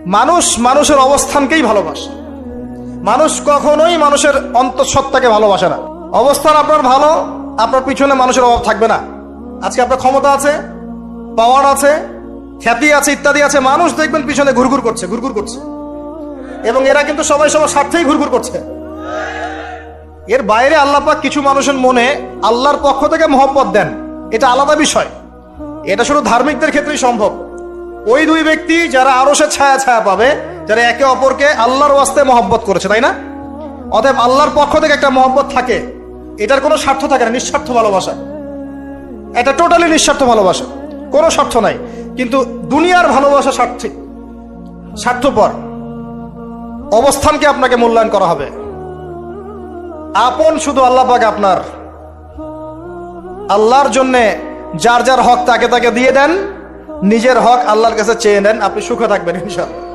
মানুষ মানুষের অবস্থানকেই ভালোবাসে। মানুষ কখনোই মানুষের অন্তঃসত্ত্বাকে ভালোবাসে না। অবস্থান আপনার ভালো, আপনার পিছনে মানুষের অভাব থাকবে না। আজকে আপনার ক্ষমতা আছে, পাওয়ার আছে, খ্যাতি আছে, ইত্যাদি আছে, মানুষ দেখবেন পিছনে ঘুরঘুর করছে, ঘুরঘুর করছে, এবং এরা কিন্তু সবাই সবার স্বার্থেই ঘুরঘুর করছে। এর বাইরে আল্লাহ পাক কিছু মানুষের মনে আল্লাহর পক্ষ থেকে মহব্বত দেন, এটা আলাদা বিষয়। এটা শুধু ধার্মিকদের ক্ষেত্রেই সম্ভব। ওই দুই ব্যক্তি যারা আরশের ছায়া ছায়া পাবে, যারা একে অপরকে আল্লাহর ওয়াস্তে মহব্বত করেছে, তাই না? অতএব আল্লাহর পক্ষ থেকে একটা মহব্বত থাকে, এটার কোনো স্বার্থ থাকে না, নিঃস্বার্থ ভালোবাসা। এটা টোটালি নিঃস্বার্থ ভালোবাসা, কোনো স্বার্থ নাই। কিন্তু দুনিয়ার ভালোবাসা স্বার্থিক, স্বার্থপর। অবস্থানকে আপনাকে মূল্যায়ন করা হবে। আপন শুধু আল্লাহ পাক আপনার। আল্লাহর জন্যে যার যার হক তাকে তাকে দিয়ে দেন, নিজের হক আল্লাহর কাছে চেয়ে নেন, আপনি সুখে থাকবেন ইনশাআল্লাহ।